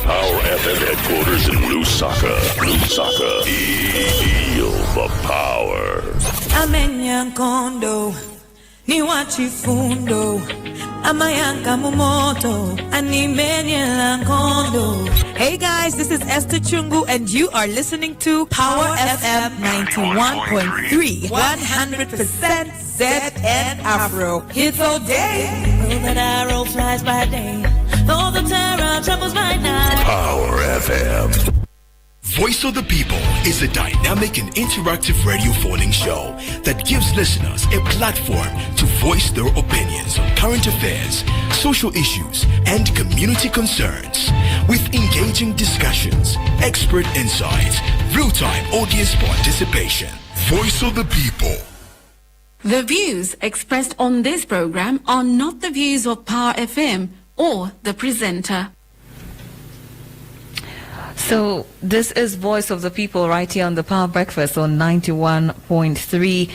Power FM headquarters in Nsaka. Feel the power. Amenya kondo, ni wachifundo. Amayanga mumoto, animenya kondo. Hey guys, this is Esther Chungu and you are listening to Power FM 91.3, 100% ZN Afro. Hits all day. That arrow flies by day, though the terror troubles my night. Power FM. Voice of the People is a dynamic and interactive radio phoning show that gives listeners a platform to voice their opinions on current affairs, social issues, and community concerns. With engaging discussions, expert insights, real-time audience participation. Voice of the People. The views expressed on this program are not the views of Power FM or the presenter. So this is Voice of the People right here on the Power Breakfast on 91.3,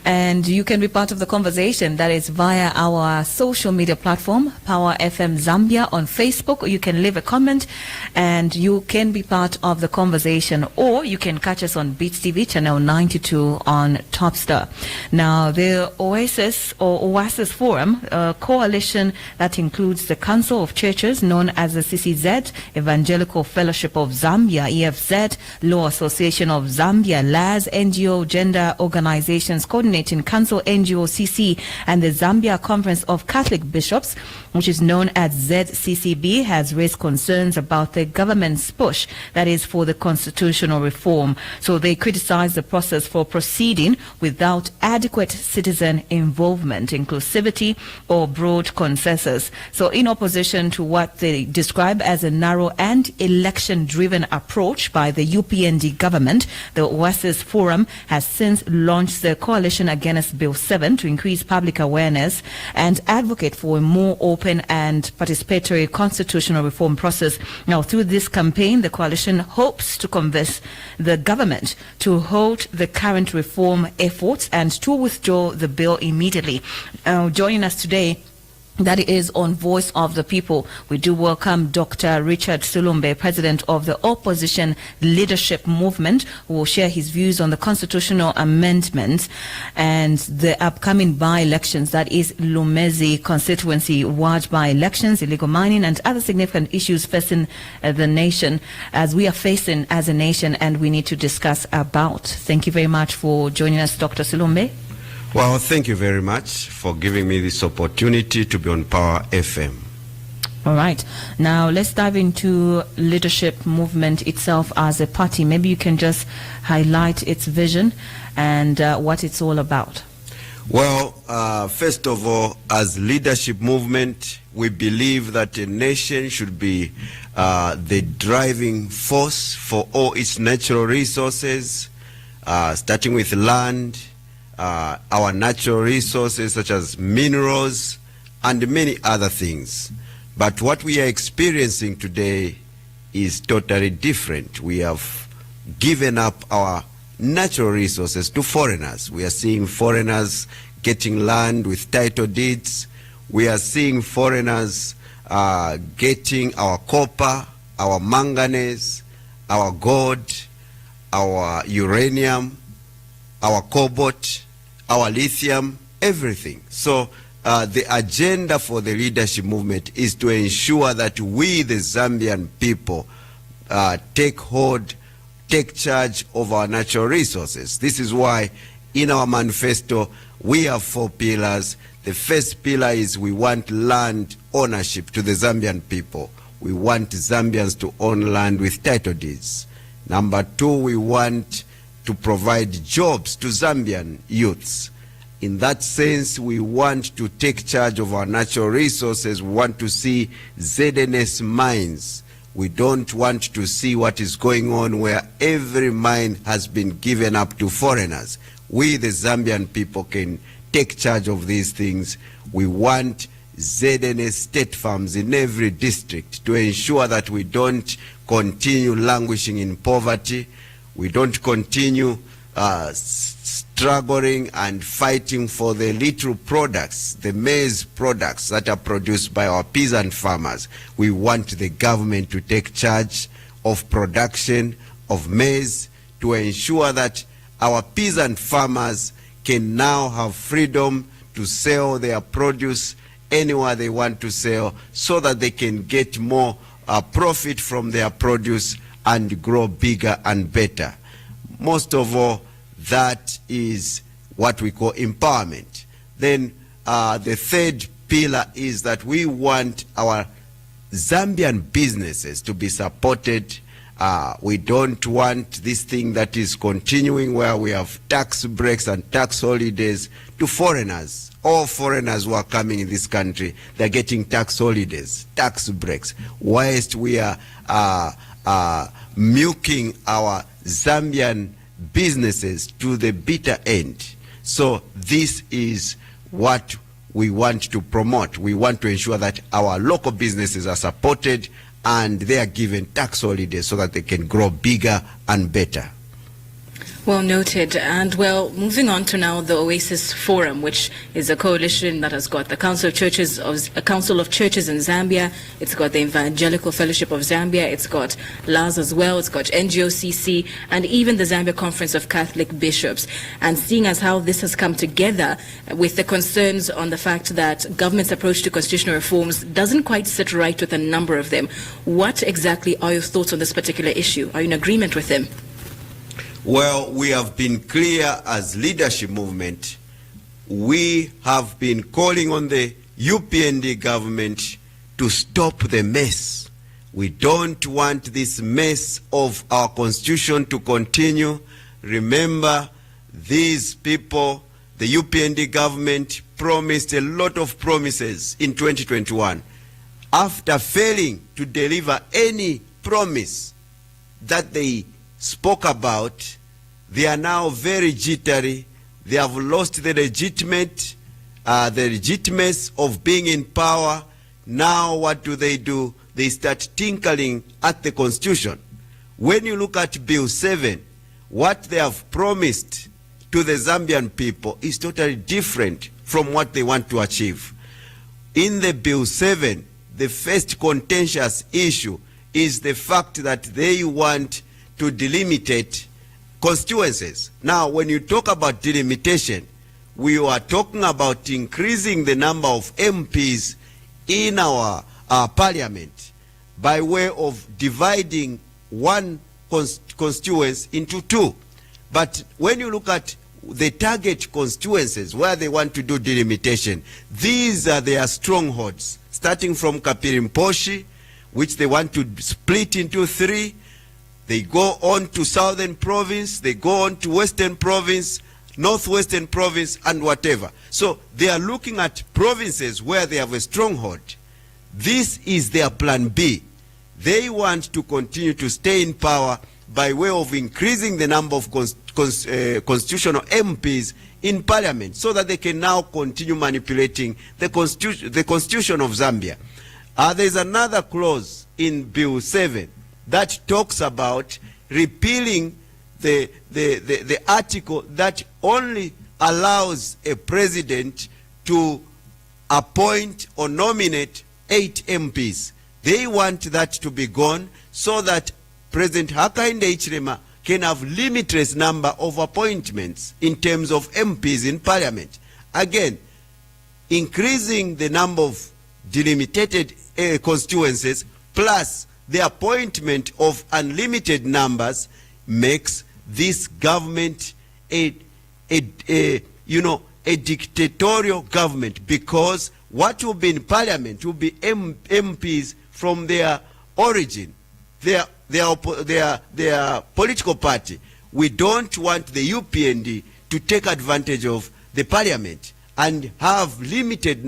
and you can be part of the conversation. That is via our social media platform, Power FM Zambia on Facebook. You can leave a comment and you can be part of the conversation, or you can catch us on Beats TV channel 92 on Topstar. Now the Oasis Forum, a coalition that includes the Council of Churches known as the CCZ, Evangelical Fellowship of Zambia, EFZ, Law Association of Zambia, LAZ, NGO Gender Organizations Coordinating Council, NGOCC, and the Zambia Conference of Catholic Bishops, which is known as ZCCB, has raised concerns about the government's push, that is for the constitutional reform. So they criticize the process for proceeding without adequate citizen involvement, inclusivity, or broad consensus. So in opposition to what they describe as a narrow and election-driven approach by the UPND government, the Oasis Forum has since launched the Coalition Against Bill 7 to increase public awareness and advocate for a more open and participatory constitutional reform process. Now, through this campaign, the coalition hopes to convince the government to halt the current reform efforts and to withdraw the bill immediately. Joining us today, that is on Voice of the People, we do welcome Dr. Richard Sulumbe, President of the Opposition Leadership Movement, who will share his views on the constitutional amendments and the upcoming by-elections, that is Lumezi constituency ward by-elections, illegal mining, and other significant issues facing the nation, as we are facing as a nation, and we need to discuss about. Thank you very much for joining us, Dr. Sulumbe. Well, thank you very much for giving me this opportunity to be on Power FM. All right. Now, let's dive into leadership movement itself as a party. Maybe you can just highlight its vision and what it's all about. Well, first of all, as leadership movement, we believe that a nation should be the driving force for all its natural resources, starting with land, our natural resources such as minerals and many other things. But what we are experiencing today is totally different. We have given up our natural resources to foreigners. We are seeing foreigners getting land with title deeds. We are seeing foreigners getting our copper, our manganese, our gold, our uranium, our cobalt, our lithium, everything. So the agenda for the leadership movement is to ensure that we, the Zambian people, take charge of our natural resources. This is why in our manifesto we have 4 pillars. The first pillar is we want land ownership to the Zambian people. We want Zambians to own land with title deeds. Number 2, we want to provide jobs to Zambian youths. In that sense, we want to take charge of our natural resources. We want to see ZNS mines. We don't want to see what is going on where every mine has been given up to foreigners. We, the Zambian people, can take charge of these things. We want ZNS state farms in every district to ensure that we don't continue languishing in poverty. We don't continue struggling and fighting for the little products, the maize products that are produced by our peasant farmers. We want the government to take charge of production of maize to ensure that our peasant farmers can now have freedom to sell their produce anywhere they want to sell, so that they can get more profit from their produce and grow bigger and better. Most of all, that is what we call empowerment. Then the third pillar is that we want our Zambian businesses to be supported. We don't want this thing that is continuing where we have tax breaks and tax holidays to foreigners. All foreigners who are coming in this country, they're getting tax holidays, tax breaks, whilst we are milking our Zambian businesses to the bitter end. So this is what we want to promote. We want to ensure that our local businesses are supported and they are given tax holidays so that they can grow bigger and better. Well noted. And well, moving on to now the Oasis Forum, which is a coalition that has got the Council of Churches in Zambia. It's got the Evangelical Fellowship of Zambia. It's got LAS as well. It's got NGOCC and even the Zambia Conference of Catholic Bishops. And seeing as how this has come together with the concerns on the fact that government's approach to constitutional reforms doesn't quite sit right with a number of them, what exactly are your thoughts on this particular issue? Are you in agreement with them? Well, we have been clear as leadership movement. We have been calling on the UPND government to stop the mess. We don't want this mess of our constitution to continue. Remember, these people, the UPND government, promised a lot of promises in 2021. After failing to deliver any promise that they spoke about, they are now very jittery. They have lost the legitimacy of being in power. Now what do? They start tinkering at the constitution. When you look at Bill 7, what they have promised to the Zambian people is totally different from what they want to achieve. In the Bill 7, the first contentious issue is the fact that they want to delimitate constituencies. Now, when you talk about delimitation, we are talking about increasing the number of MPs in our parliament by way of dividing one constituency into two. But when you look at the target constituencies where they want to do delimitation, these are their strongholds, starting from Kapirimposhi, which they want to split into three. They go on to Southern Province, they go on to Western Province, Northwestern Province, and whatever. So they are looking at provinces where they have a stronghold. This is their plan B. They want to continue to stay in power by way of increasing the number of constitutional MPs in parliament, so that they can now continue manipulating the constitution of Zambia. There's another clause in Bill 7 that talks about repealing the article that only allows a president to appoint or nominate 8 MPs. They want that to be gone so that President Hakainde Hichilema can have limitless number of appointments in terms of MPs in parliament. Again, increasing the number of delimited constituencies plus the appointment of unlimited numbers makes this government a dictatorial government, because what will be in parliament will be MPs from their origin, their political party. We don't want the UPND to take advantage of the parliament and have unlimited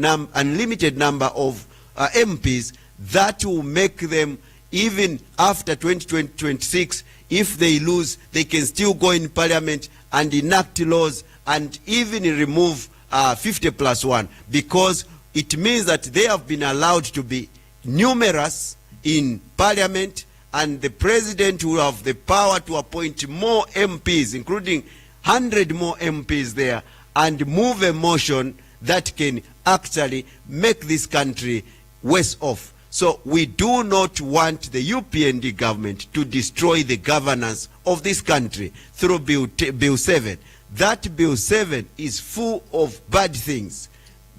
number of MPs that will make them, even after 2026, if they lose, they can still go in parliament and enact laws and even remove 50+1, because it means that they have been allowed to be numerous in parliament, and the president will have the power to appoint more MPs, including 100 more MPs there and move a motion that can actually make this country worse off. So we do not want the UPND government to destroy the governance of this country through Bill 7. That Bill 7 is full of bad things.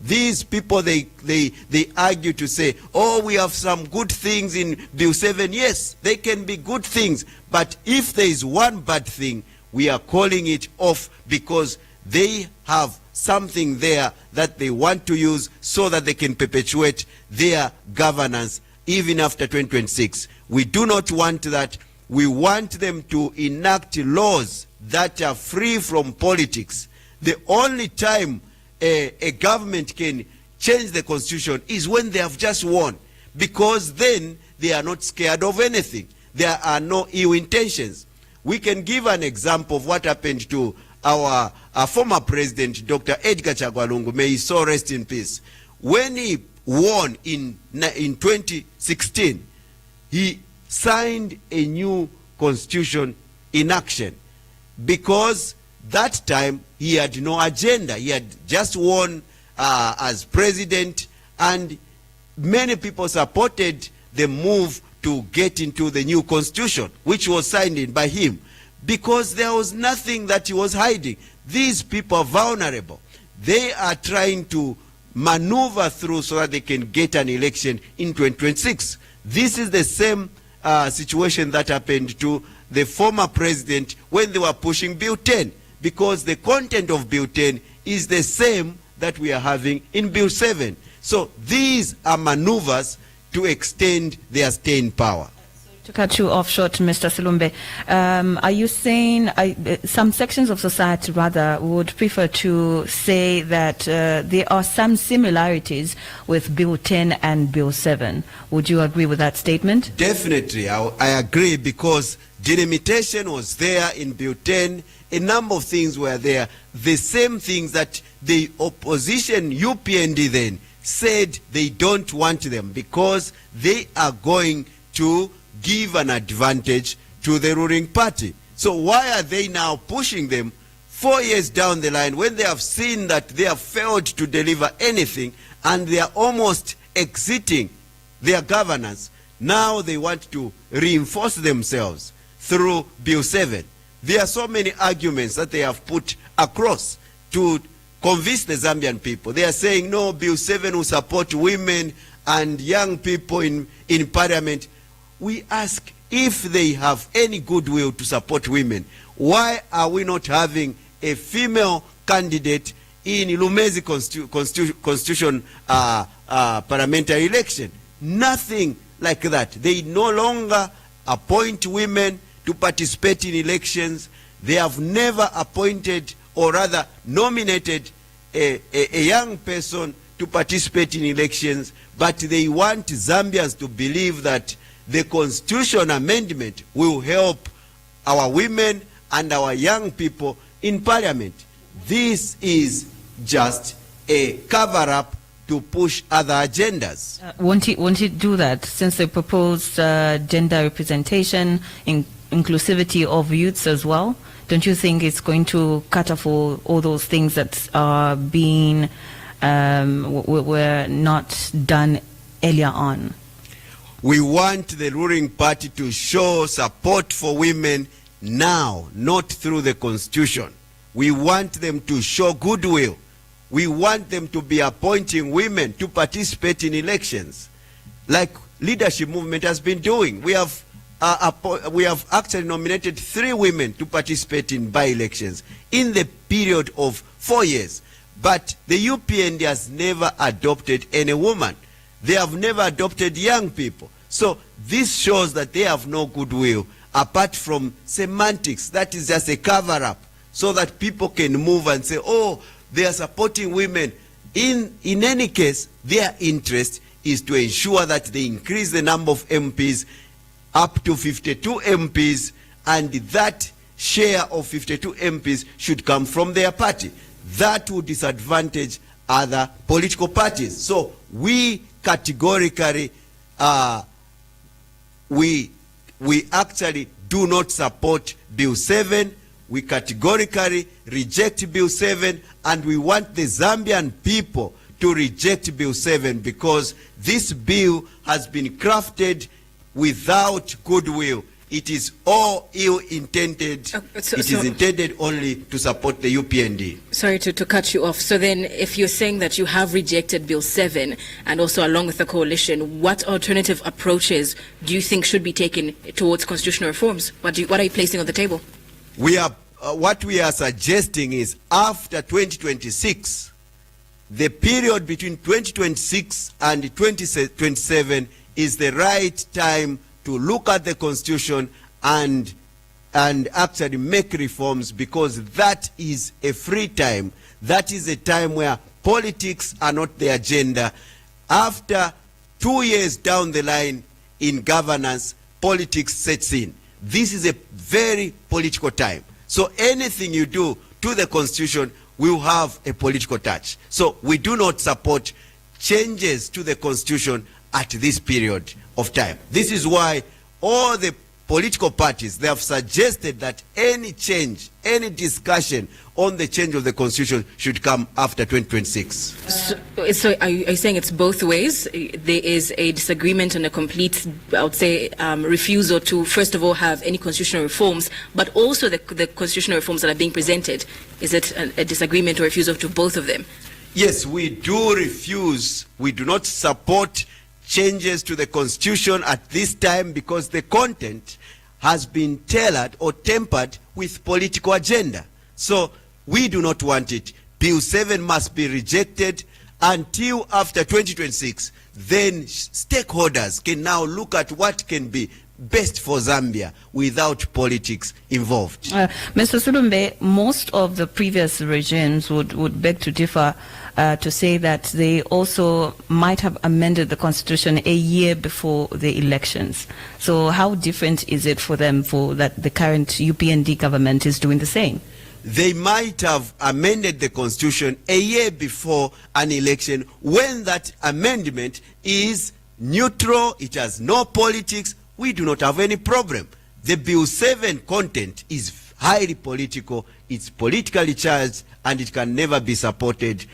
These people, they argue to say, oh, we have some good things in Bill 7. Yes, they can be good things. But if there is one bad thing, we are calling it off because they have something there that they want to use so that they can perpetuate their governance even after 2026. We do not want that. We want them to enact laws that are free from politics. The only time a government can change the constitution is when they have just won, because then they are not scared of anything. There are no ill intentions. We can give an example of what happened to our former president, Dr. Edgar Chagwa Lungu, may his soul rest in peace. When he won in 2016, he signed a new constitution in action, because that time he had no agenda. He had just won as president, and many people supported the move to get into the new constitution, which was signed in by him, because there was nothing that he was hiding. These people are vulnerable. They are trying to maneuver through so that they can get an election in 2026. This is the same situation that happened to the former president when they were pushing Bill 10, because the content of Bill 10 is the same that we are having in Bill 7. So these are maneuvers to extend their staying power. To cut you off short, Mr. Silumbe, are you saying some sections of society rather would prefer to say that there are some similarities with Bill 10 and Bill 7? Would you agree with that statement? Definitely, I agree, because delimitation was there in Bill 10. A number of things were there. The same things that the opposition UPND then said they don't want them because they are going to give an advantage to the ruling party. So why are they now pushing them 4 years down the line when they have seen that they have failed to deliver anything and they are almost exiting their governance? Now they want to reinforce themselves through Bill 7. There are so many arguments that they have put across to convince the Zambian people. They are saying, no, Bill 7 will support women and young people in parliament. We ask, if they have any goodwill to support women, why are we not having a female candidate in Lumezi Constitution parliamentary election? Nothing like that. They no longer appoint women to participate in elections. They have never appointed, or rather nominated, a young person to participate in elections, but they want Zambians to believe that the constitution amendment will help our women and our young people in parliament. This is just a cover-up to push other agendas. Won't he do that, since they proposed gender representation, inclusivity of youths as well? Don't you think it's going to cater for all those things that are being were not done earlier on? We want the ruling party to show support for women now, not through the constitution. We want them to show goodwill. We want them to be appointing women to participate in elections, like leadership movement has been doing. We have actually nominated 3 women to participate in by-elections in the period of 4 years. But the UPND has never adopted any woman. They have never adopted young people. So this shows that they have no goodwill apart from semantics. That is just a cover-up so that people can move and say, oh, they are supporting women. In any case, their interest is to ensure that they increase the number of MPs up to 52 MPs, and that share of 52 MPs should come from their party. That would disadvantage other political parties. So we categorically, we actually do not support Bill 7. we categorically reject Bill 7, and we want the Zambian people to reject Bill 7 because this bill has been crafted without goodwill. It is all ill-intended. It is intended only to support the UPND. Sorry to cut you off. So then, if you're saying that you have rejected Bill 7 and also along with the coalition, what alternative approaches do you think should be taken towards constitutional reforms? What are you placing on the table? What we are suggesting is after 2026, the period between 2026 and 2027 is the right time to look at the constitution and actually make reforms, because that is a free time. That is a time where politics are not the agenda. After 2 years down the line in governance, politics sets in. This is a very political time. So anything you do to the constitution will have a political touch. So we do not support changes to the constitution at this period of time. This is why all the political parties, they have suggested that any change, any discussion on the change of the constitution should come after 2026. So are you saying it's both ways? There is a disagreement and a complete, I would say, refusal to, first of all, have any constitutional reforms, but also the constitutional reforms that are being presented. Is it a disagreement or refusal to both of them? Yes, we do refuse. We do not support changes to the constitution at this time because the content has been tailored or tempered with political agenda. So we do not want it. Bill 7 must be rejected until after 2026. Then stakeholders can now look at what can be best for Zambia without politics involved. Mr. Sulumbe, most of the previous regimes would beg to differ to say that they also might have amended the constitution a year before the elections. So how different is it for them for that the current UPND government is doing the same? They might have amended the constitution a year before an election when that amendment is neutral, it has no politics. We do not have any problem. The Bill 7 content is highly political, it's politically charged, and it can never be supported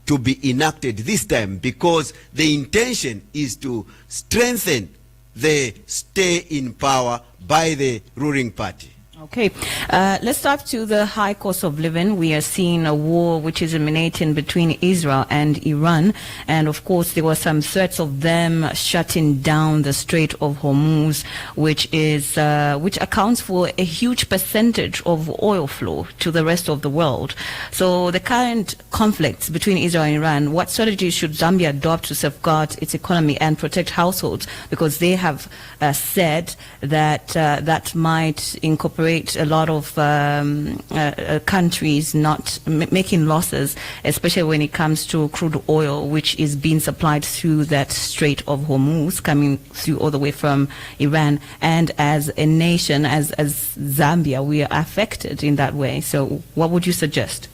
to be enacted this time because the intention is to strengthen the stay in power by the ruling party. Okay, let's start to the high cost of living. We are seeing a war which is emanating between Israel and Iran, and of course there were some threats of them shutting down the Strait of Hormuz, which accounts for a huge percentage of oil flow to the rest of the world. So the current conflicts between Israel and Iran, what strategies should Zambia adopt to safeguard its economy and protect households? Because they have said that that might incorporate a lot of countries not making losses, especially when it comes to crude oil, which is being supplied through that Strait of Hormuz, coming through all the way from Iran. And as a nation, as Zambia, we are affected in that way. So what would you suggest?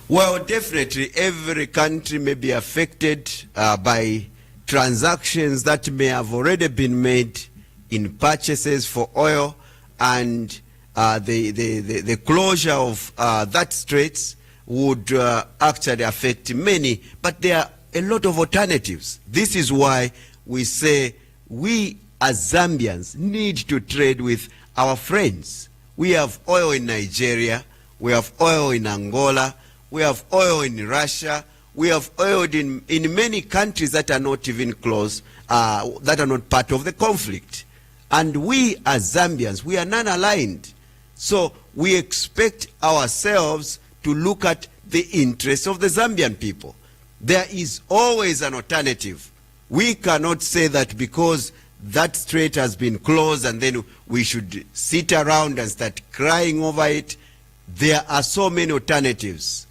Well, definitely every country may be affected by transactions that may have already been made in purchases for oil, and the closure of that straits would actually affect many, but there are a lot of alternatives. This is why we say we as Zambians need to trade with our friends. We have oil in Nigeria, we have oil in Angola, we have oil in Russia, we have oil in many countries that are not even close, that are not part of the conflict. And we as Zambians, we are non-aligned. So we expect ourselves to look at the interests of the Zambian people. There is always an alternative. We cannot say that because that strait has been closed and then we should sit around and start crying over it. There are so many alternatives.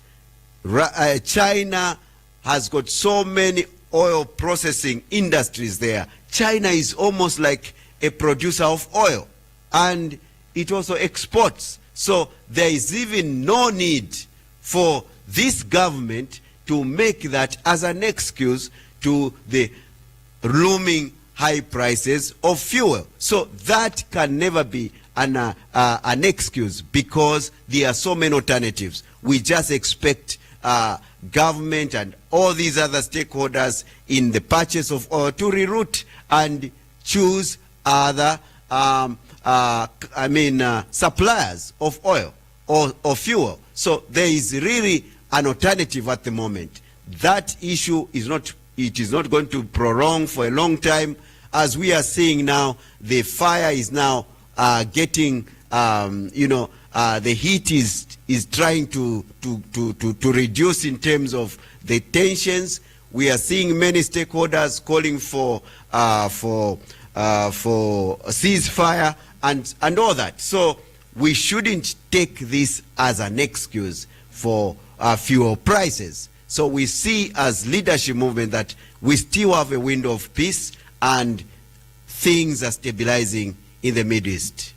China has got so many oil processing industries there. China is almost like a producer of oil, and it also exports. So there is even no need for this government to make that as an excuse to the looming high prices of fuel. So that can never be an excuse because there are so many alternatives. We just expect government and all these other stakeholders in the purchase of oil to reroute and choose other suppliers of oil or fuel. So there is really an alternative at the moment. That issue is not going to prolong for a long time. As we are seeing now, the fire is now getting, the heat is trying to reduce in terms of the tensions. We are seeing many stakeholders calling for ceasefire and all that. So we shouldn't take this as an excuse for fuel prices. So we see as leadership movement that we still have a window of peace and things are stabilizing in the Middle East.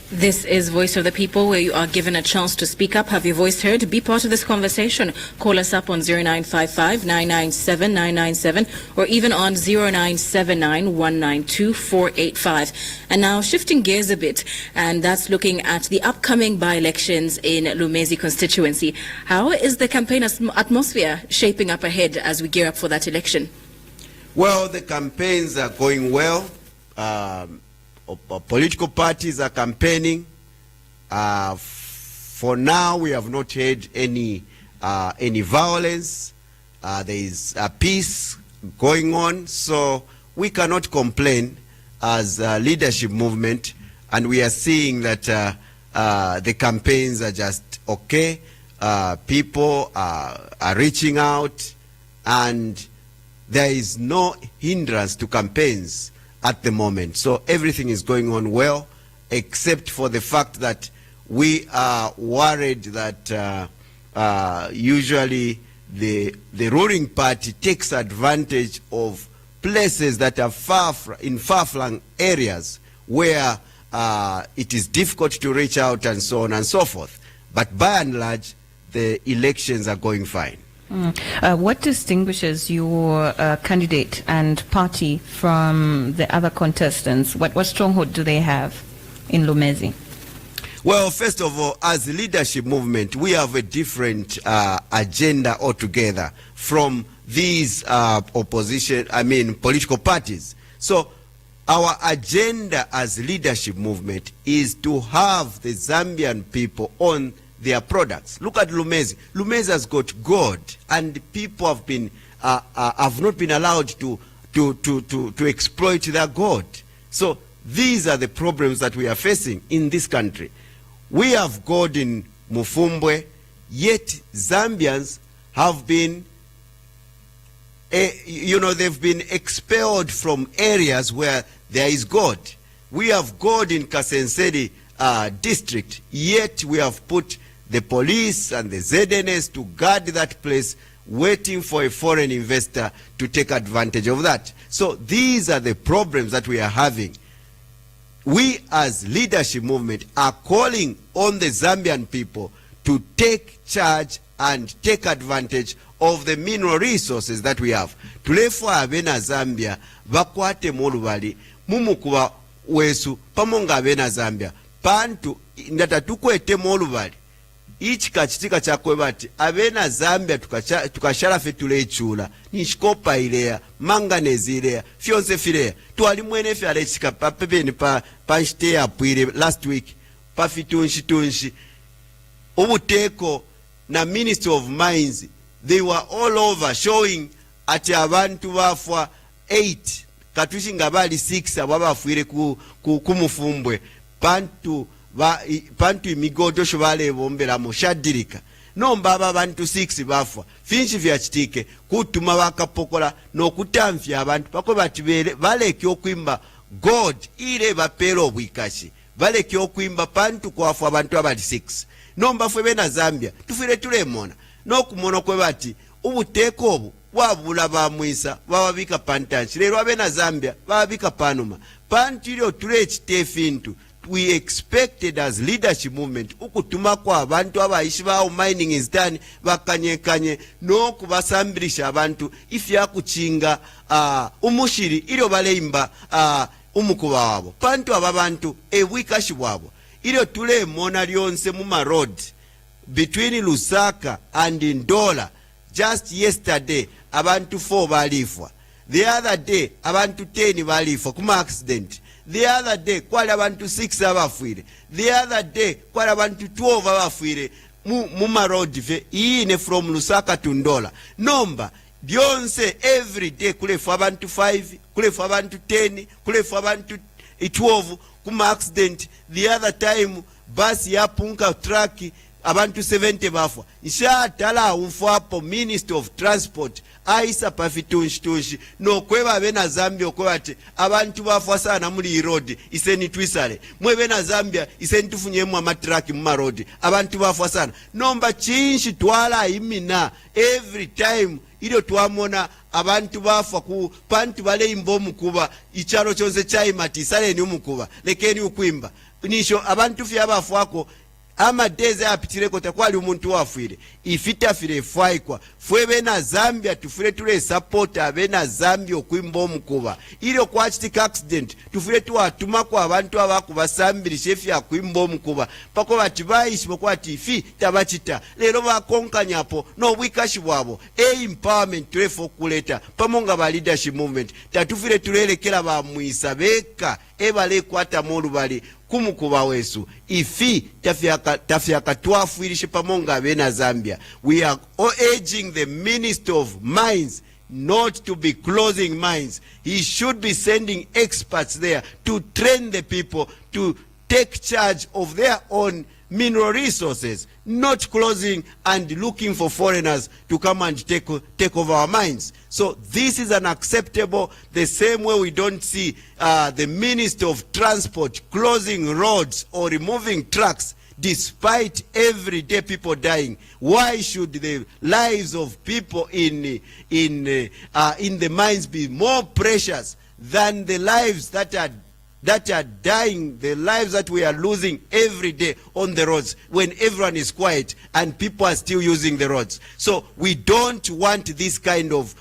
This is Voice of the People, where you are given a chance to speak up, have your voice heard, be part of this conversation. Call us up on 0955 997 997 or even on 0979 192 485. And now shifting gears a bit, and that's looking at the upcoming by-elections in Lumezi constituency. How is the campaign atmosphere shaping up ahead as we gear up for that election? Well, the campaigns are going well. Political parties are campaigning. For now, we have not heard any violence. There is a peace going on, so we cannot complain as a leadership movement. And we are seeing that the campaigns are just okay. People are reaching out, and there is no hindrance to campaigns at the moment. So everything is going on well, except for the fact that we are worried that usually the ruling party takes advantage of places that are far-flung areas where it is difficult to reach out and so on and so forth. But by and large, the elections are going fine. What distinguishes your candidate and party from the other contestants? What stronghold do they have in Lumezi? Well, first of all, as a leadership movement, we have a different agenda altogether from these political parties. So our agenda as leadership movement is to have the Zambian people on their products. Look at Lumezi. Lumezi has got gold, and people have not been allowed to exploit their gold. So these are the problems that we are facing in this country. We have gold in Mufumbwe, yet Zambians have been, they've been expelled from areas where there is gold. We have gold in Kasenseri district, yet we have put the police and the ZNS to guard that place, waiting for a foreign investor to take advantage of that. So these are the problems that we are having. We as leadership movement are calling on the Zambian people to take charge and take advantage of the mineral resources that we have. Tulefu abena Zambia bakwate molubali mumukuba wesu pamonga abena Zambia pantu ndata tukwete molubali ichi kachitika chakwe bati abena Zambia tukasharafe tulechula nishikopa ilea manganezi ilea fyonse filea tuwali mwene fi alechika papepeni pa nshite apwile last week pa fitunshi ubuteko na Ministry of Mines, they were all over showing ati abantu bafwa 8 katushinga bali 6 ababafuire kumufumbwe pantu imigodo shobale bombera mushadirika nomba aba abantu 6 bafwa finchi vya chitike kutuma bakapokola nokutamfya abantu pako bati baleke okwimba God ile bapero obwikashi baleke okwimba pantu kwafwa abantu abali 6 nomba fwe bena Zambia tufire tulemona nokumono kwe bati ubuteko obu wabula bamwisa bababika pantanchi lero abena Zambia bababika panuma pantu ilio tule chitefintu. We expected as leadership movement ukutuma kwa abantu abayishi bawo mining is done bakanye no kubasambirisha abantu ifi yakuchinga umushiri ilio baleimba umukuba wabo pantu ababantu ebwikashi bwabo ilio tule mona lyonse muma road between Lusaka and Ndola. Just yesterday abantu 4 balifwa, the other day abantu 10 balifwa kuma accident, the other day kwali abantu 6 abafwire, the other day kwali abantu 12 abafwire muma road ve ine from Lusaka to Ndola. Nomba lyonse every day kulefu abantu 5, kulefu abantu 10, kulefu abantu 12 kuma accident. The other time bus yapunka truck abantu 70 bafwa. Nshatala umfapo Minister of Transport aisa pafitunshi no kweba bena Zambia okwate abantu bafwa sana muri road iseni twisale mwe na Zambia iseni tufunyemu amatraki mu road abantu bafwa sana nomba chinshi twala imina every time ilio twamona abantu bafwa ku pantu bale imbomu kuba icharo chonse chaimati sale ni umukuba lekeni ukwimba nisho abantu fya bafwako ama days apitireko takwali umuntu wafwire ifita fire fwaikwa fwebe na Zambia tufure tule support abena Zambia okwimba omukuba ilio kwa chitika accident tufure tuwatuma kwa abantu abakuba sambiri shefi ya kwimba omukuba pako batibayishi bokwa tifi tabachita lero bakonkanyapo no bwikashi bwabo empowerment tulefo kuleta pamonga ba leadership movement tatufire tulelekera ba muisa beka ebale kwata molu bali kumukuba wesu ifi tafyaka twafwirishe pamonga bena Zambia. We are urging the Minister of Mines not to be closing mines. He should be sending experts there to train the people to take charge of their own mineral resources, not closing and looking for foreigners to come and take over our mines. So this is unacceptable. The same way we don't see the Minister of Transport closing roads or removing trucks despite everyday people dying. Why should the lives of people in the mines be more precious than the lives that are dying, the lives that we are losing every day on the roads when everyone is quiet and people are still using the roads? So we don't want this kind of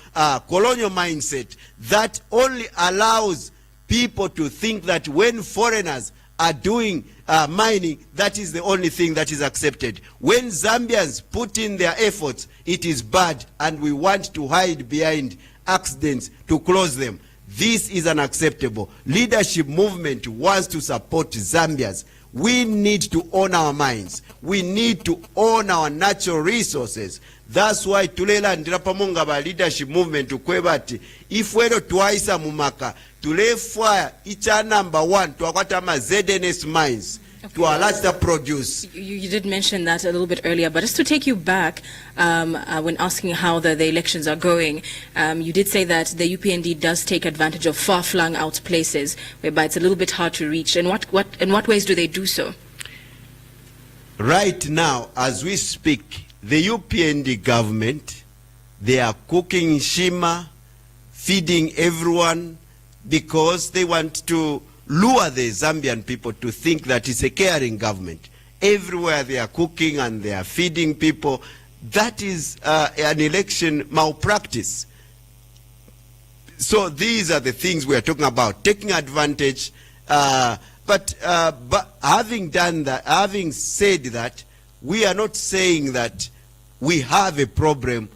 colonial mindset that only allows people to think that when foreigners are doing mining, that is the only thing that is accepted. When Zambians put in their efforts, it is bad, and we want to hide behind accidents to close them. This is unacceptable. Leadership movement wants to support Zambians. We need to own our mines. We need to own our natural resources. That's why tulela ndira pamonga ba leadership movement ukwebati ifwero twaisa mumaka tulefwa icha number 1 twakwata ma ZNS mines to allow to produce. You did mention that a little bit earlier, but just to take you back, when asking how the elections are going, you did say that the UPND does take advantage of far-flung out places whereby it's a little bit hard to reach. In what ways do they do so? Right now, as we speak, the UPND government, they are cooking shima, feeding everyone, because they want to lure the Zambian people to think that it's a caring government. Everywhere they are cooking and they are feeding people. That is an election malpractice. So these are the things we are talking about, taking advantage. But having done that, having said that, we are not saying that we have a problem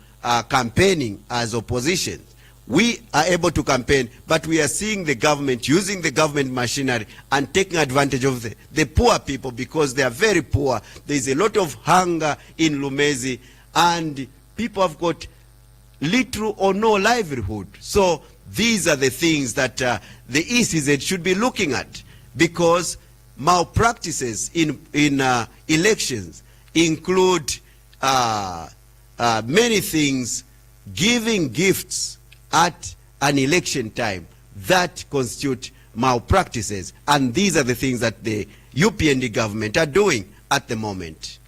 campaigning as opposition. We are able to campaign, but we are seeing the government using the government machinery and taking advantage of the poor people, because they are very poor. There is a lot of hunger in Lumezi, and people have got little or no livelihood. So these are the things that the ECZ should be looking at, because malpractices in elections include many things, giving gifts at an election time that constitute malpractices, and these are the things that the UPND government are doing at the moment.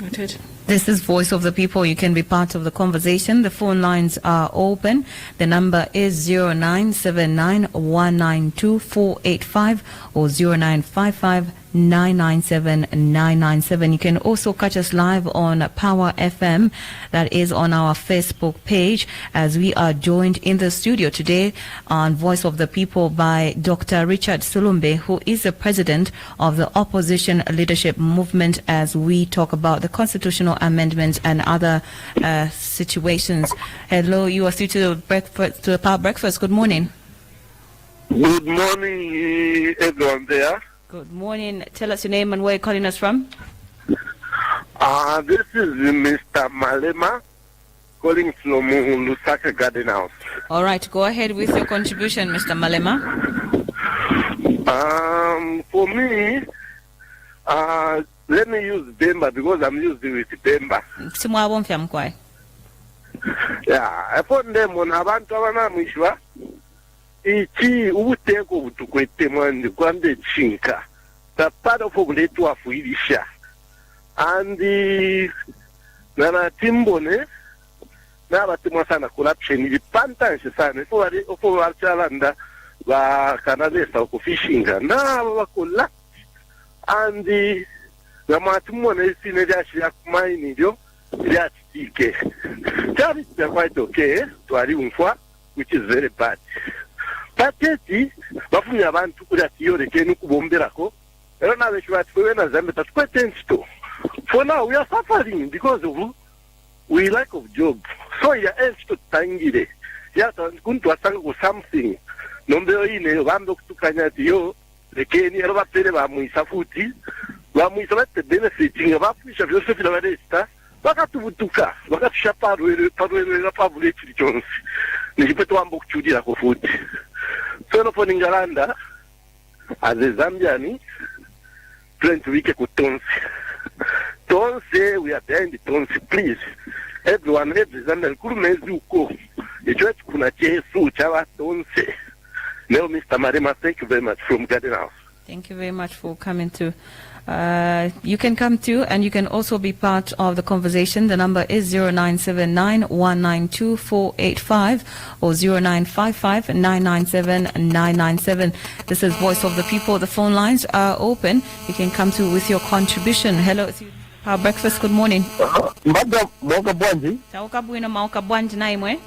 Noted. This is Voice of the People. You can be part of the conversation. The phone lines are open. The number is 0979-192-485 or 0955 997. You can also catch us live on Power FM, that is on our Facebook page, as we are joined in the studio today on Voice of the People by Dr. Richard Sulumbe, who is the president of the Opposition Leadership Movement, as we talk about the constitutional amendments and other situations. Hello, you are through to the Power Breakfast. Good morning. Good morning, everyone there. Good morning. Tell us your name and where you're calling us from. This is Mr. Malema calling from Nsaka Garden House. All right, go ahead with your contribution, Mr. Malema. For me, let me use Bemba because I'm used with Bemba. Yeah, I found them on abantu abanamishwa. Ichi ubuteko butukwete mwandi kwande chinka. The part of obuletu afuilisha. And nana timbone na batimwa sana corruption ilipantanshe sana. Ofo walchalanda ba kanalesa okufishinga na bakola. And na timone isine jashi ya kumaini dio yatike. Charity are quite okay to Ariumfwa, which is very bad. Pateti, bafunye abantu kuri atiyoreke n'ukubomberako. Ero nabeshi batwewe na Zambia tatwetensto. For now we are suffering because of we lack of job. So ya ensto tangire. Ya kuntu asanga ku something. Nombeo ine bambe kutukanya tiyo lekeni ero bapere bamuisa futi. Bamuisa bate benefiting bafisha byose filabaresta. Bakatubutuka, bakatushaparo parwele pavule chirichonsi. Nijipeto ambo kuchudira ko futi. So no for Ngalanda, as a Zambiani, trying to wike kutonsi. Tonsi, we are behind the tonsi, please. Everyone, every Zambian, kurumezi uko. The church kuna chesu, chawa tonsi. Now, Mr. Marima, thank you very much from Garden House. Thank you very much for coming to. You can come to, and you can also be part of the conversation. The number is 0979-192-485 or 0955-997-997. This is Voice of the People. The phone lines are open. You can come to with your contribution. Hello, it's Power Breakfast. Good morning. Mbaga bwanji. Tauka bwino mauka bwanji naimwe.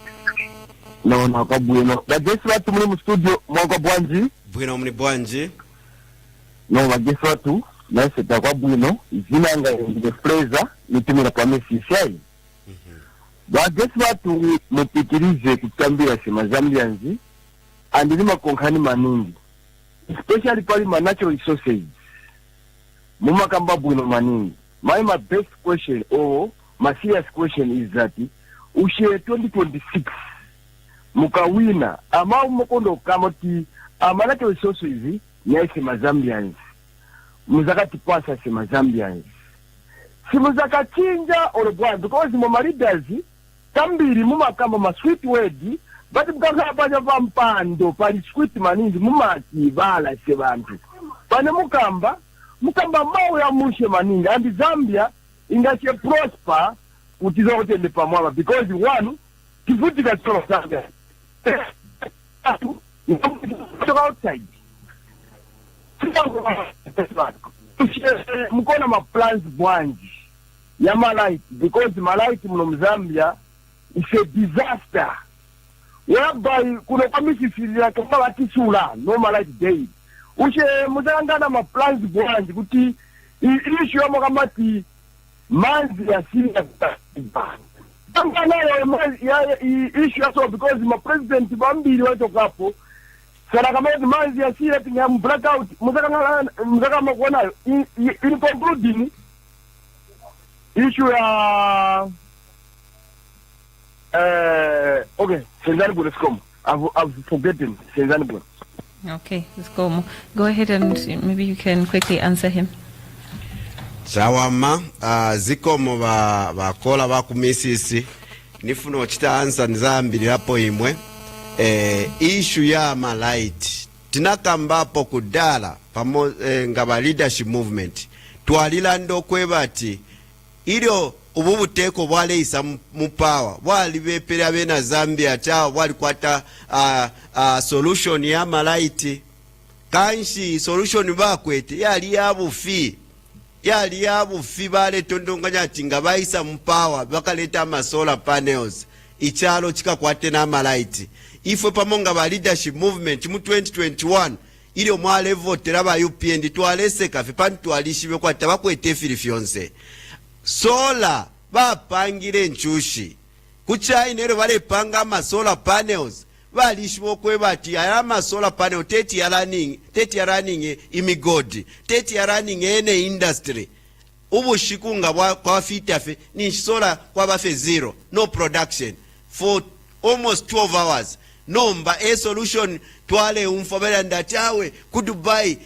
No, mauka bwino. Bagesi watu muli mu studio mauka bwanji. Bwino muli bwanji. No, bagesi watu. Nase takwa bwino izinanga nge Fraser nitumira kwa mesishai. Bagesi watu mupitirize kutambira sema Zambianzi andilima konkani maningi. Especially pali ma natural resources. Muma kamba bwino maningi. My best question or my serious question is that ushe 2026 mukawina ama umukondo kamoti ama natural resources nyese Zambians. Muzakati pasa sema Zambians. Si muzakachinja olobwa because mu leaders tambiri muma kama ma sweet word but mukanga panya vampando pali sweet maningi mumati bala se bantu. Pane mukamba mawe ya mushe maningi and Zambia ingache prosper utizote ndi pamwaba because one kifuti ka solo Zambia. Outside. Mukona ma plans bwanji ya malaiti because malaiti muno Zambia is a disaster whereby kuna kamisi filia kama batisula no malaiti day ushe muzangana ma plans bwanji kuti issue ya makamati manzi ya siria Tangana ya issue so because my president bambili watokapo Sarakamezi manzi ya siya tinga blackout muzaka makwana in concluding issue ya okay Senzani Bunescom I've forgotten Senzani Bun. Okay, let's go ahead and maybe you can quickly answer him. Sawama zikomo bakola bakumisisi nifuno chita answer nzambiri hapo imwe. Issue ya malaiti tinakambapo kudala ngaba leadership movement twalila ndokwebati ilio ububuteko bwaleisa mupawa wali bepera bena Zambia cha wali kwata solution ya malaiti kanshi solution bakwete yali yabufi baletondonganya ati nga bayisa mu power bakaleta ama solar panels ikyalo kikakwate n'amalaiti ifwe pamonga ba leadership movement mu 2021 ili omwale votera ba UPND twaleseka fe pani twalishibe kwa tabakwete filifyonse solar bapangire nchushi kuchaine ero balepanga ama solar panels balishibwa kwebati ayama solar panel teti ya running imigodi teti ya running ene industry ubushikunga kwa fitafe ni solar kwa bafe zero no production for almost 12 hours nomba a solution twale umfabela ndatawe ku Dubai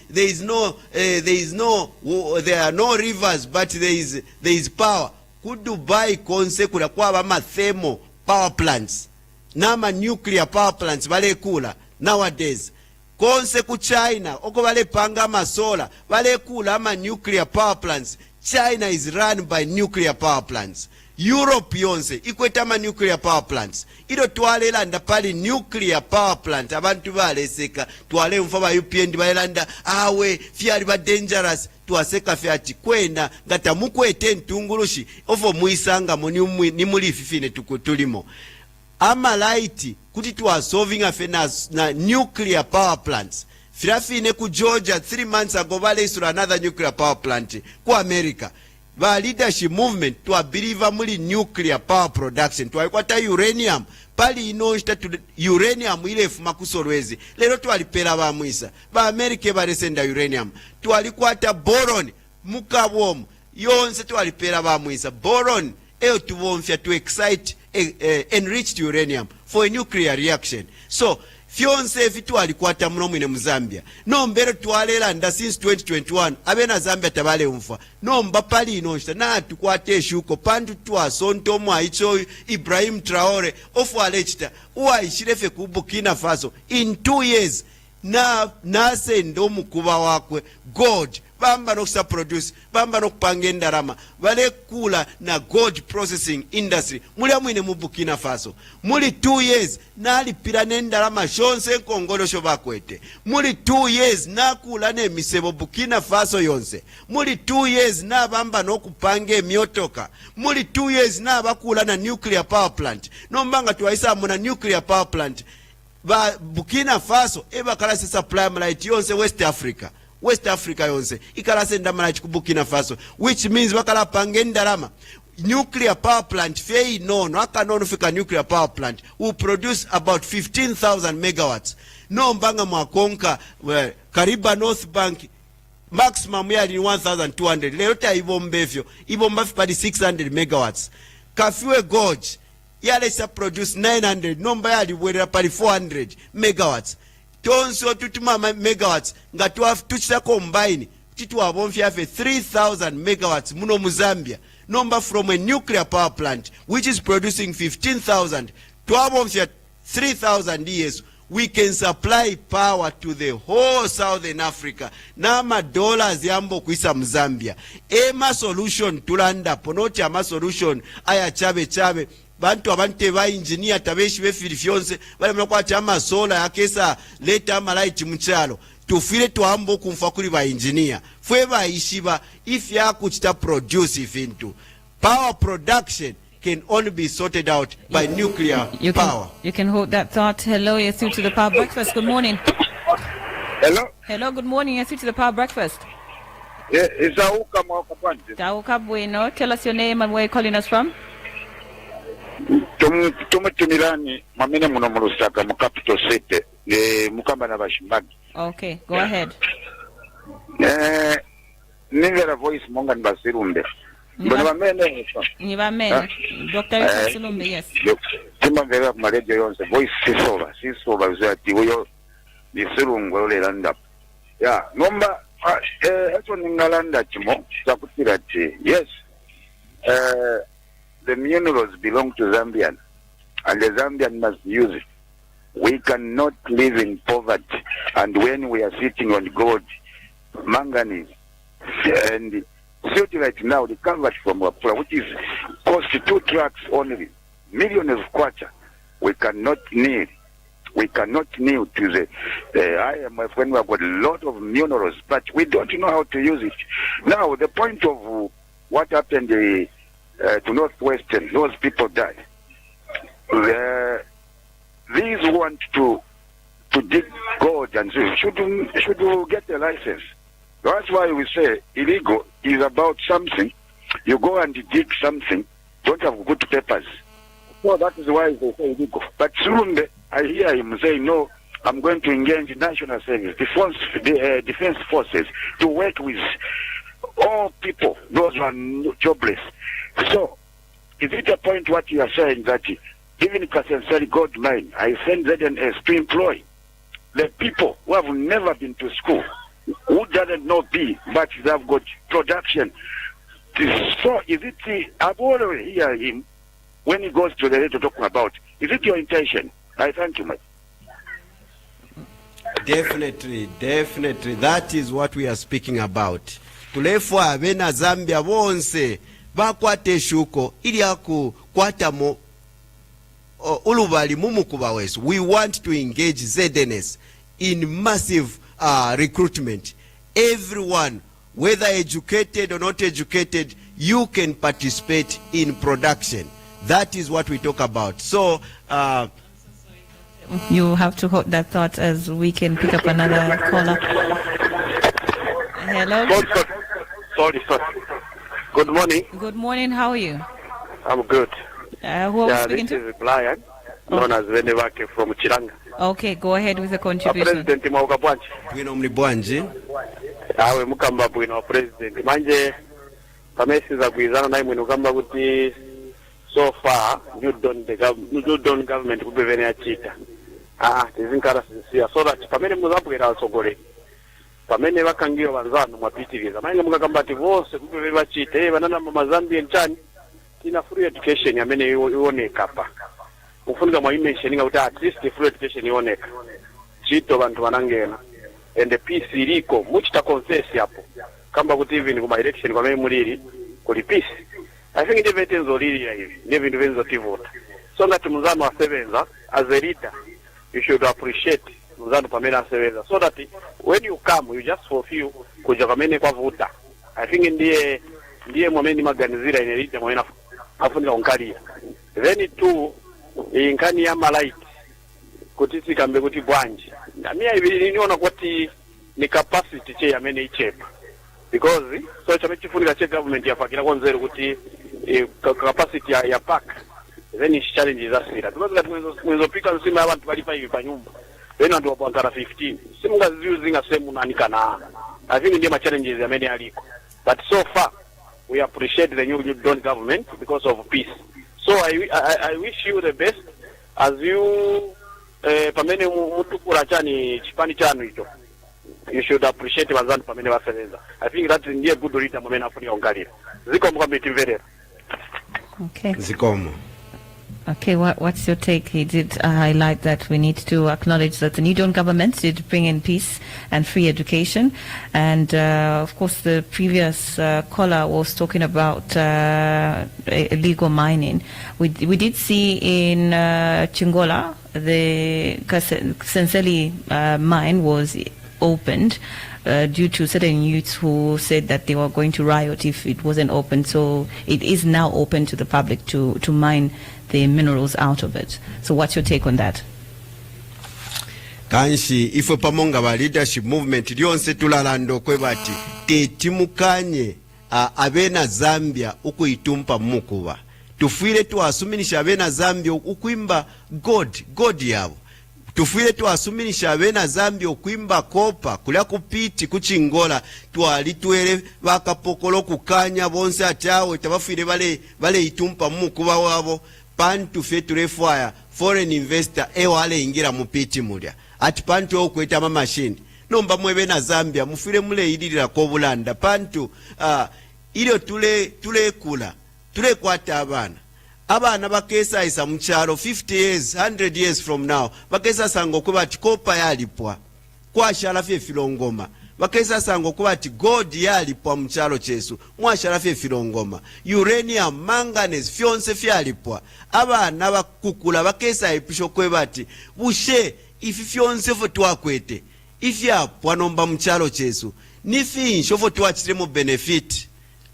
there are no rivers but there is power ku Dubai konse kula kwa ba thermal power plants nama nuclear power plants bale kula nowadays konse ku China oko bale panga ama solar bale kula ama nuclear power plants. China is run by nuclear power plants. Europe yonse ikweta ama nuclear power plants. Ido twalelanda pali nuclear power plant abantu baleseka twale mfa ba UPND balelanda awe fyali ba dangerous twaseka fyati kwenda ngata mukwete ntungulushi ofo muisanga ni muli fifine tukutulimo ama light kuti twa solving affairs na nuclear power plants. Firafine ku Georgia 3 months ago balesura another nuclear power plant ku America. Ba leadership movement to believe muli nuclear power production to akwata uranium pali inonsta to uranium ile fuma kusolwezi lero to alipera ba mwisa ba America baresenda uranium to alikwata boron mukabom yonse to alipera ba mwisa boron to bomfya to excite enriched uranium for a nuclear reaction. So fyonse fitu alikwata muno mwine mu Zambia no mbere twalela nda since 2021 abena Zambia tabale umfa no mbapali inonsta na tukwate shuko pandu twa sonto mwa icho Ibrahim Traore ofu alechita uwa ishirefe ku Burkina Faso in 2 years na sendo mukuba wakwe God bamba no produce bamba no kupanga endarama bale kula na gold processing industry muli amwine mu Burkina Faso muli 2 years nalipira nendarama shonse nkongolo sho bakwete muli 2 years nakula ne misebo Burkina Faso yonse muli 2 years na bamba no kupanga emyotoka muli 2 years na bakula na nuclear power plant no mbanga twaisa muna nuclear power plant ba Burkina Faso eba kala se supply light yonse West Africa yonse ikala senda malachi ku Burkina Faso which means bakala pangendarama nuclear power plant fei no akanono fika nuclear power plant will produce about 15,000 megawatts no mbanga mwakonka Kariba North Bank maximum yali 1,200 lero ta ibombefyo ibomba fipadi 600 megawatts Kafiwe Gorge yale sa produce 900 nomba yali wera pali 400 megawatts tonso tutuma megawatts nga tuchita combine titwa bomfya fe 3,000 megawatts muno mu Zambia number from a nuclear power plant which is producing 15,000 twabomfya 3,000 years we can supply power to the whole Southern Africa nama dollars yambo kuisa mu Zambia ema solution tulanda ponoti ama solution aya chabe bantu abante ba engineer tabeshi befilifyonse bale mlokwa chama sola yakesa leta light mchalo tufile tuambo kumfa kuli ba engineer fwe ba ishiba if yakuchita produce ifintu power production can only be sorted out by nuclear power. You can hold that thought. Hello, you're through to the Power Breakfast. Good morning. Hello, good morning. You're through to the Power Breakfast. Yeah, it's Auka Mwakapanje. Tauka Bueno. Tell us your name and where you're calling us from. Tumirani mamene muno mu Nsaka mu capital city mukamba na bashimagi. Okay, go ahead. Ningera voice monga nibasirumbe. Mbona bamene Ni bamene. Dr. Silumbe, yes. Timambera ku radio yonse voice sisoba uzati uyo nisirungwe olelanda. Ya, nomba eto ningalanda chimo zakutira ti. Yes. The minerals belong to Zambian, and the Zambian must use it. We cannot live in poverty, and when we are sitting on gold, manganese, and right now recovered from Wapura, which is cost 2 trucks only, millions of kwacha, we cannot kneel We cannot kneel to the IMF when we have got a lot of minerals, but we don't know how to use it. Now, the point of what happened to Northwestern, those people died. These who want to dig gold and so should get a license. That's why we say illegal is about something. You go and dig something, don't have good papers. So that is why they say illegal. But soon I hear him say, no, I'm going to engage national service, defense forces, to work with all people, those who are jobless. So, is it a point what you are saying that even Kasensari gold mine, I send ZNS to employ the people who have never been to school, who doesn't know B, but they have got production. So, is it, I've already heard him when he goes to the radio talking about, is it your intention? I thank you, mate. Definitely. That is what we are speaking about. Kulefwa abena Zambia bonse bakwate shuko ili aku kwatamo ulubali mumukuba wesu. We want to engage ZNS in massive recruitment. Everyone, whether educated or not educated, you can participate in production. That is what we talk about. So, you have to hold that thought as we can pick up another caller. Hello? Sorry. Good morning. Good morning, how are you? I'm good. Who are we speaking this to? is Brian, known as Venevake from Chiranga. Okay, go ahead with the contribution. President Mauka Bwanji. Bwino mli bwanji. Awe mukamba bwino president. Manje pamesi za kuizana na imwenu kamba kuti so far you don't government kubevene achita. Tizinkara sincere so that pamene muzabwera alsogole. Pamene vakangiwa vanzano mwapitiriza. Manje mukakamba ati vose kubevene vachita. Vanana mama Zambia nchani. Tina free education yamene ioneka pa. Ufunika mwa imentioninga kuti at least free education ioneka. Chito vantu vanangena. And the peace iliko muchita confess hapo. Kamba kuti even kuma election kwa mimi muliri kuli peace. I think ndivyo tenzo lili ya hivi. Ndivyo venzo tivota. So ngati muzano wa sevenza as a leader you should appreciate muzano pamena sevenza so that when you come you just fulfill kuja kamene kwa vuta. I think ndiye mwameni maganizira ine leader mwamena afunika onkalia. Then too inkani ya malaiti kuti sikambe kuti bwanji. Mia niona kuti ni capacity che yamene ichepa. Because so chamechifunika che government yafakira konzero kuti capacity ya pack. Then is challenges asira. Tumaza mwezo pika nsima abantu bali 5 pa nyumba. Then ndo wapantara 15. Simunga using a same nani kana. I think ndiye ma challenges yamene aliko. But so far we appreciate the new Don government because of peace. So I wish you the best as you pamene mutukura chani chipani chanu ito. You should appreciate wazantu pamene waseleza. I think that is ndiye good leader pamene afuni ongalira. Zikomo kwa mitimverera. Okay. Zikomo. Okay, what's your take? He did highlight that we need to acknowledge that the new Dawn government did bring in peace and free education. And, of course, the previous caller was talking about illegal mining. We did see in Chingola, the Senseli mine was opened due to certain youths who said that they were going to riot if it wasn't open. So it is now open to the public to mine the minerals out of it. So what's your take on that? Kanshi ifwe pamonga ba leadership movement lyonse tulalando kwebati tetimukanye abena Zambia ukuitumpa mukuba tufire tuasuminisha abena Zambia ukuimba god yabo tufire tuasuminisha abena Zambia ukuimba kopa kulya kupiti kuchingola twalitwere bakapokolo kukanya bonse atawe tabafire bale itumpa mukuba wabo pantu feture fire foreign investor wale ingira mupiti mulya ati pantu okweta machine nomba mwebe na Zambia mufire mule idilira ko bulanda pantu ilio tule kula tule kwata abana bakesa isa mcharo 50 years 100 years from now bakesa sango kuba tikopa yalipwa kwa sharafye filongoma bakesa sango kuba ati gold yalipwa mcharo chesu mwa sharafye filongoma uranium manganese fyonse fyalipwa abana bakukula bakesa ipisho kwebati bushe ififyonse fo twakwete ifya pwanomba mchalo chesu nifinsho fo twachiremo benefit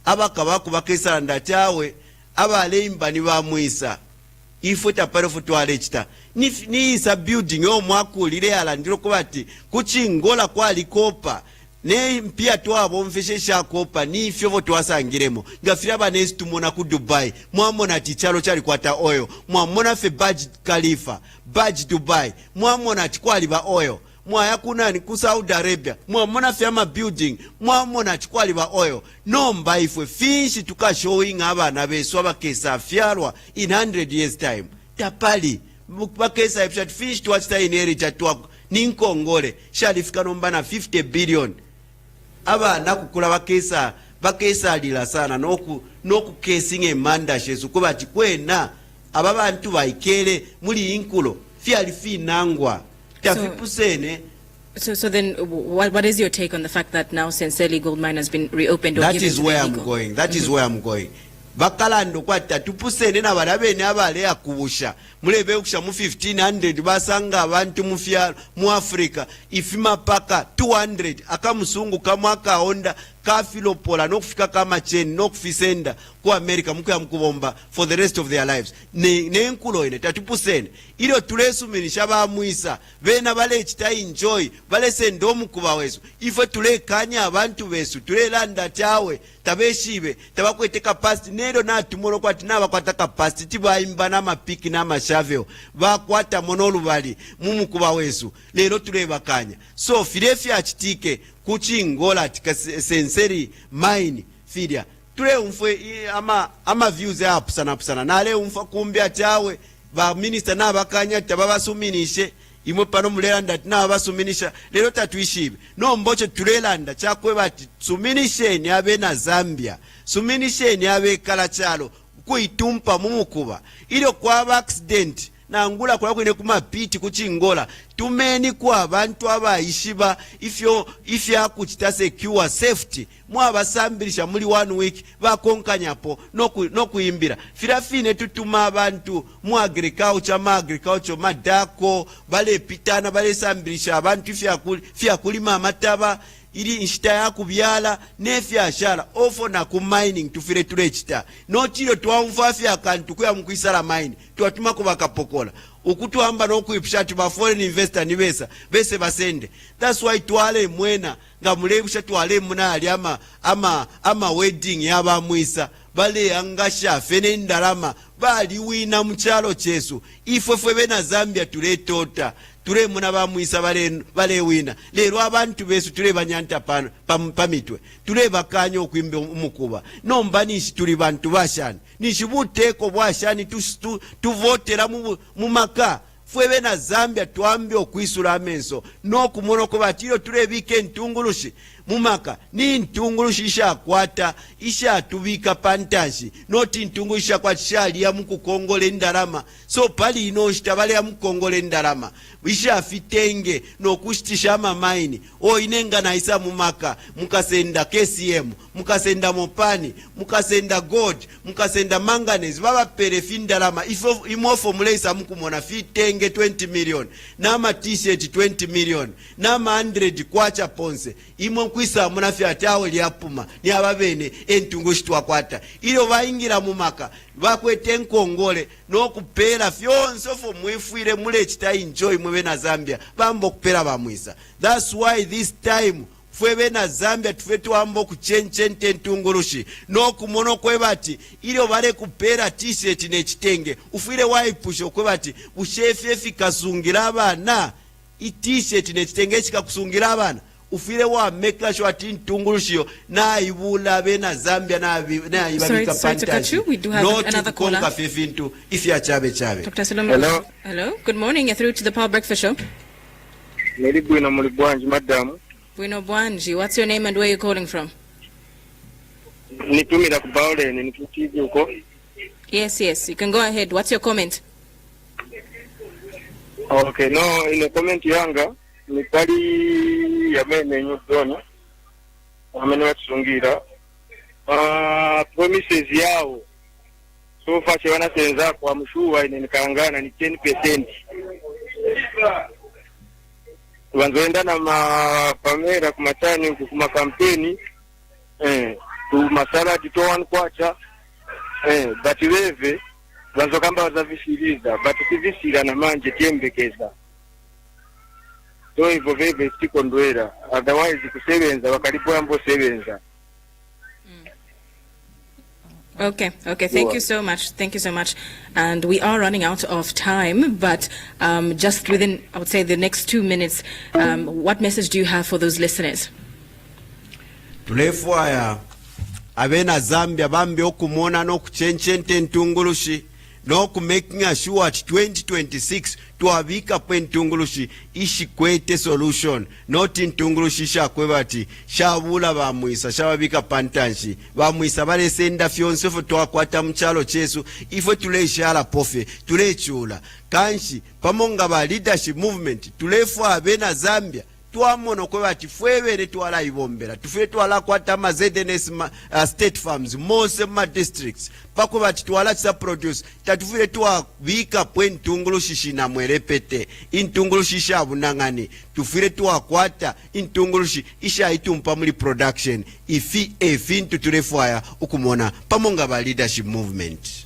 abakabaku bakesanda chawe abalemba ni bamwisa ifo tapare fo twalechita ni isa building yo mwakulire ala ndiro kubati kuchingola kwali kopa ne mpia twabo mfeshe shakopa ni ifyo vo twasangiremo ngafira banesi tumona ku Dubai mwamona tichalo chali kwata oil mwamona fe Burj Khalifa Burj Dubai mwamona chikwali ba oil mwaya kunani ku Saudi Arabia mwamona fe ama building mwamona chikwali ba oil nomba ifwe finshi tuka showing abana beso abakesa fyalwa in 100 years time tapali bakesa ifshat finshi twachita inherit twako ninkongole shalifika nomba na 50 billion abana kukula bakesa alila sana noku casing emanda shesu kuba chikwena aba bantu baikele muli inkulo fiali finangwa tafipusene. So then what is your take on the fact that now Senseli gold mine has been reopened or That is where I'm going. Bakalando kwata tupusene na balabene abale akubusha mulebe okusha mu 1500 basanga abantu mu Africa ifima paka 200 akamusungu kamwaka onda kafilopola nokufika kama cheni nokufisenda ku America mukuya mukubomba for the rest of their lives ne nkulo ine tatupusene ilo tulesuminisha bamwisa bena bale chita enjoy bale sendo mukuba wesu ife tulekanya abantu besu tulelanda chawe tabeshibe tabakwete capacity nero na tumoro kwati nabakwata capacity tibayimba na mapiki na mashaveo bakwata monolu bali mumukuba wesu lero tulebakanya so filefi achitike kuchingola tika Senseli mine fidia tule umfwe ama views ya pusana na le umfa kumbia chawe ba minister na bakanya tababasuminishe imwe pano mulelanda na basuminisha lero tatuishibe no mbocho tulelanda chakwe bati suminisheni abe na Zambia suminisheni abe kalachalo kuitumpa mumukuba ilo kwa accident na ngula kwa kwene kumapiti kuchingola tumeni kwa abantu abayishiba ifya kuchita secure safety mwabasambirisha muli 1 week bakonkanyapo no kuimbira firafine tutuma abantu mu agriculture madako bale pitana bale sambirisha abantu ifya kulima amataba ili inshita ya kubyala nefya ashala ofo na ku mining tufire tulechita no chilo twamfafya akantu kuya mukwisala mine twatuma ko bakapokola ukutwamba no kuipshati ba foreign investor ni bese basende. That's why twale mwena nga mulebusha twale muna ali ama wedding yaba mwisa bale angasha fene ndalama bali wina mchalo chesu ifwe bena Zambia tuletota ture muna bamwisa bale wina lero abantu besu ture banyanta pamitwe ture bakanyo kwimbe umukuba nomba nishi turi bantu bashani nishibuteko bwashani tuvotera mu maka fwebe na Zambia tuambi okwisula amenso no kumono ko batiro ture weekend tungulushi mumaka ni ntungulushi isha tubika pantashi noti ntungusha kwa chali ya mukukongole ndalama so pali inoshita bale ya mukongole ndalama isha fitenge no kushitisha mamaini o inenga na isa mumaka mukasenda KCM mukasenda mopani mukasenda gold mukasenda manganese baba perefi ndalama imofo mulesa mukumona fitenge 20 million nama t-shirt 20 million nama 100 kwacha ponse imo kwisa munafi atawe lyapuma ni ababene entungushi twakwata ilo bayingira mumaka bakwete nkongole nokupera fyonso fo mwefwire mule chita enjoy mwebe na Zambia bambo kupera bamwisa. That's why this time fwebe na Zambia tufetu ambo kuchenchente ntungulushi no kumono kwebati ilo bale kupera t-shirt ne chitenge ufire waipusho kwebati ushefefi kasungira abana i-t-shirt ne chitenge chika kusungira abana ufire wa make sure ati ntungulushio na ibula bena Zambia na ibabika pantashi we do have another caller if ya chabe Dr. Solomon. Hello, good morning, you're through to the Power Breakfast Show. Nilibwino mulibwanji madam. Bwino Bwanji, what's your name and where are you calling from? Nitumira kubaole nikitizi huko. Yes, you can go ahead. What's your comment? Okay, no, in a comment yanga ni pali yamene nyudoni wamene watsungira promises yao so far chewana senza kwa mshuwa ine nikangana ni 10%. vanzoenda na mapamera kumatani kuma kampeni kumasaladi to one kwacha but veve vanzokamba vazavishiriza but tivisira na manje tiembekeza so hivyo veve sitikondwera otherwise kusebenza wakalipo yambo sebenza. Okay. Thank you so much. And we are running out of time, but just within, I would say, the next 2 minutes, what message do you have for those listeners? Tulefwaya abena Zambia bambi okumona nokuchenchente ntungulushi nokumaking sure at 2026 tuwabika pwe ntungulushi ishikwete solution not ntungulushi shakwebati shabula bamwisa shababika pantanshi bamwisa balesenda fyonsefo twakwata mchalo chesu ifo tuleshala pofe tulechula kanshi pamonga ba leadership movement tulefwa abena Zambia twamono kwebati fwebere twala ibombera tufe twala kwata ma ZNS state farms mose ma districts pakwebati twala tsa produce tatufire twabika pwe ntungulushi shina mwerepete intungulushi shabunangani tufire twakwata intungulushi isha itumpa muri production ifi efintu tulefwaya ukumona pamonga ba leadership movement.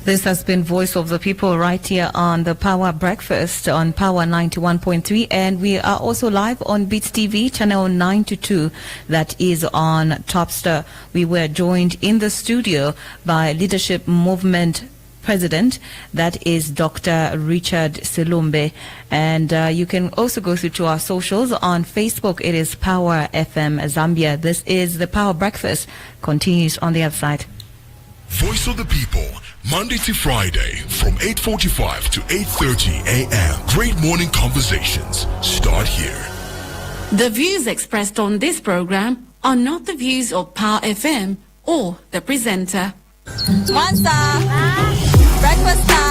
This has been Voice of the People right here on the Power Breakfast on Power 91.3, and we are also live on Beats TV channel 922, that is on Topstar. We were joined in the studio by Leadership Movement President, that is Dr. Richard Silumbe, and you can also go through to our socials. On Facebook it is Power FM Zambia. This is the Power Breakfast, continues on the other side. Voice of the People, Monday to Friday from 8:45 to 8:30 a.m. Great morning conversations start here. The views expressed on this program are not the views of Power FM or the presenter. Breakfast time.